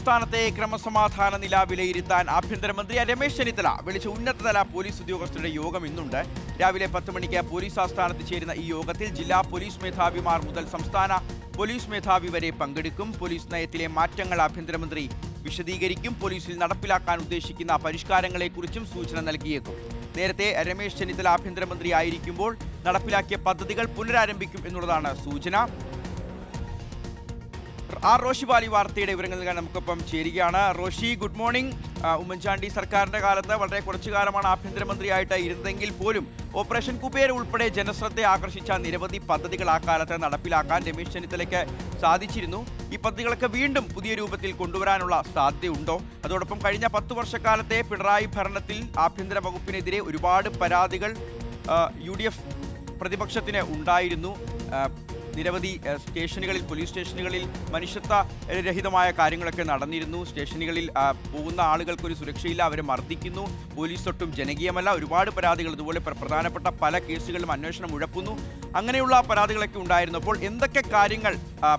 സംസ്ഥാനത്തെ ക്രമസമാധാന നില വിലയിരുത്താൻ ആഭ്യന്തരമന്ത്രി രമേശ് ചെന്നിത്തല വിളിച്ച ഉന്നതതല പോലീസ് ഉദ്യോഗസ്ഥരുടെ യോഗം ഇന്നുണ്ട്. രാവിലെ 10 മണിക്ക് പോലീസ് ആസ്ഥാനത്ത് ചേരുന്ന ഈ യോഗത്തിൽ ജില്ലാ പോലീസ് മേധാവിമാർ മുതൽ സംസ്ഥാന പോലീസ് മേധാവി വരെ പങ്കെടുക്കും. പോലീസ് നയത്തിലെ മാറ്റങ്ങൾ ആഭ്യന്തരമന്ത്രി വിശദീകരിക്കും. പോലീസിൽ നടപ്പിലാക്കാൻ ഉദ്ദേശിക്കുന്ന പരിഷ്കാരങ്ങളെക്കുറിച്ചും സൂചന നൽകിയേക്കും. നേരത്തെ രമേശ് ചെന്നിത്തല ആഭ്യന്തരമന്ത്രി ആയിരിക്കുമ്പോൾ നടപ്പിലാക്കിയ പദ്ധതികൾ പുനരാരംഭിക്കും എന്നുള്ളതാണ് സൂചന. റോഷി ബാലി വാർത്തയുടെ വിവരങ്ങൾ നൽകാൻ നമുക്കൊപ്പം ചേരുകയാണ്. Roshy, good morning. ഉമ്മൻചാണ്ടി സർക്കാരിന്റെ കാലത്ത് വളരെ കുറച്ചു കാലമാണ് ആഭ്യന്തരമന്ത്രിയായിട്ട് ഇരുന്നതെങ്കിൽ പോലും ഓപ്പറേഷൻ കുബേര ഉൾപ്പെടെ ജനശ്രദ്ധ ആകർഷിച്ച നിരവധി പദ്ധതികൾ ആ കാലത്ത് നടപ്പിലാക്കാൻ രമേശ് ചെന്നിത്തലയ്ക്ക് സാധിച്ചിരുന്നു. ഈ പദ്ധതികളൊക്കെ വീണ്ടും പുതിയ രൂപത്തിൽ കൊണ്ടുവരാനുള്ള സാധ്യതയുണ്ടോ? അതോടൊപ്പം കഴിഞ്ഞ 10 വർഷക്കാലത്തെ പിണറായി ഭരണത്തിൽ ആഭ്യന്തര വകുപ്പിനെതിരെ ഒരുപാട് പരാതികൾ UDF പ്രതിപക്ഷത്തിന് ഉണ്ടായിരുന്നു. നിരവധി സ്റ്റേഷനുകളിൽ, പോലീസ് സ്റ്റേഷനുകളിൽ മനുഷ്യത്വ രഹിതമായ കാര്യങ്ങളൊക്കെ നടന്നിരുന്നു. സ്റ്റേഷനുകളിൽ പോകുന്ന ആളുകൾക്കൊരു സുരക്ഷയില്ല, അവരെ മർദ്ദിക്കുന്നു, പോലീസ് ഒട്ടും ജനകീയമല്ല, ഒരുപാട് പരാതികൾ. ഇതുപോലെ പ്രധാനപ്പെട്ട പല കേസുകളിലും അന്വേഷണം ഉഴപ്പുന്നു. അങ്ങനെയുള്ള പരാതികളൊക്കെ ഉണ്ടായിരുന്നു. അപ്പോൾ എന്തൊക്കെ കാര്യങ്ങൾ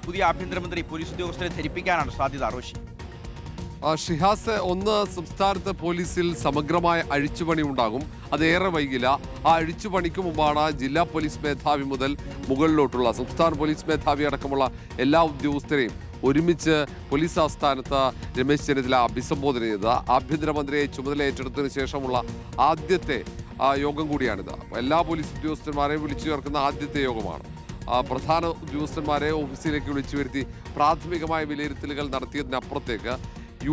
പുതിയ ആഭ്യന്തരമന്ത്രി പോലീസ് ഉദ്യോഗസ്ഥരെ ധരിപ്പിക്കാനാണ് സാധ്യത, റോഷി? ഷിഹാസ്, ഒന്ന്, സംസ്ഥാനത്ത് പോലീസിൽ സമഗ്രമായ അഴിച്ചുപണി ഉണ്ടാകും. അതേറെ വൈകില്ല. ആ അഴിച്ചുപണിക്ക് മുമ്പാണ് ജില്ലാ പോലീസ് മേധാവി മുതൽ മുകളിലോട്ടുള്ള സംസ്ഥാന പോലീസ് മേധാവി അടക്കമുള്ള എല്ലാ ഉദ്യോഗസ്ഥരെയും ഒരുമിച്ച് പോലീസ് ആസ്ഥാനത്ത് രമേശ് ചെന്നിത്തല അഭിസംബോധന ചെയ്തത്. ആഭ്യന്തരമന്ത്രിയെ ചുമതല ഏറ്റെടുത്തതിന് ശേഷമുള്ള ആദ്യത്തെ യോഗം കൂടിയാണിത്. എല്ലാ പോലീസ് ഉദ്യോഗസ്ഥന്മാരെയും വിളിച്ചു ചേർക്കുന്ന ആദ്യത്തെ യോഗമാണ്. പ്രധാന ഉദ്യോഗസ്ഥന്മാരെ ഓഫീസിലേക്ക് വിളിച്ചു വരുത്തി പ്രാഥമികമായ വിലയിരുത്തലുകൾ നടത്തിയതിനപ്പുറത്തേക്ക്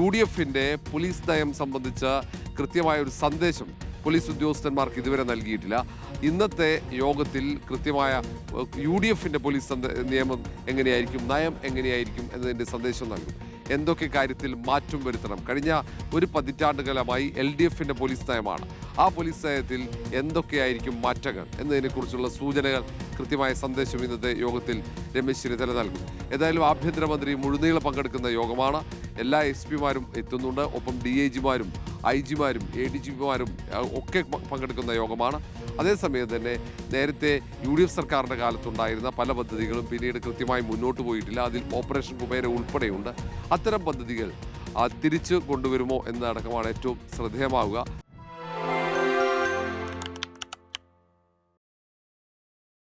UDFന്റെ പോലീസ് നയം സംബന്ധിച്ച് കൃത്യമായ ഒരു സന്ദേശം പോലീസ് ഉദ്യോഗസ്ഥന്മാർക്ക് ഇതുവരെ നൽകിയിട്ടില്ല. ഇന്നത്തെ യോഗത്തിൽ കൃത്യമായ UDFന്റെ പോലീസ് നിയമം എങ്ങനെയായിരിക്കും, നയം എങ്ങനെയായിരിക്കും എന്നതിൻ്റെ സന്ദേശം നൽകും. എന്തൊക്കെ കാര്യത്തിൽ മാറ്റം വരുത്തണം? കഴിഞ്ഞ ഒരു പതിറ്റാണ്ടുകാലമായി LDFന്റെ പോലീസ് നയമാണ്. ആ പോലീസ് നയത്തിൽ എന്തൊക്കെയായിരിക്കും മാറ്റങ്ങൾ എന്നതിനെക്കുറിച്ചുള്ള സൂചനകൾ, കൃത്യമായ സന്ദേശം ഇന്നത്തെ യോഗത്തിൽ രമേശ് ചെന്നിത്തല നൽകും. ഏതായാലും ആഭ്യന്തരമന്ത്രി മുഴുനീളം പങ്കെടുക്കുന്ന യോഗമാണ്. എല്ലാ SP-മാരും എത്തുന്നുണ്ട്. ഒപ്പം DIG-മാരും IG-മാരും ADG-മാരും ഒക്കെ പങ്കെടുക്കുന്ന യോഗമാണ്. അതേസമയം തന്നെ നേരത്തെ UDF സർക്കാരിൻ്റെ കാലത്തുണ്ടായിരുന്ന പല പദ്ധതികളും പിന്നീട് കൃത്യമായി മുന്നോട്ട് പോയിട്ടില്ല. അതിൽ ഓപ്പറേഷൻ കുബേര ഉൾപ്പെടെയുണ്ട്. അത്തരം പദ്ധതികൾ തിരിച്ചു കൊണ്ടുവരുമോ എന്നതടക്കമാണ് ഏറ്റവും ശ്രദ്ധേയമാവുക.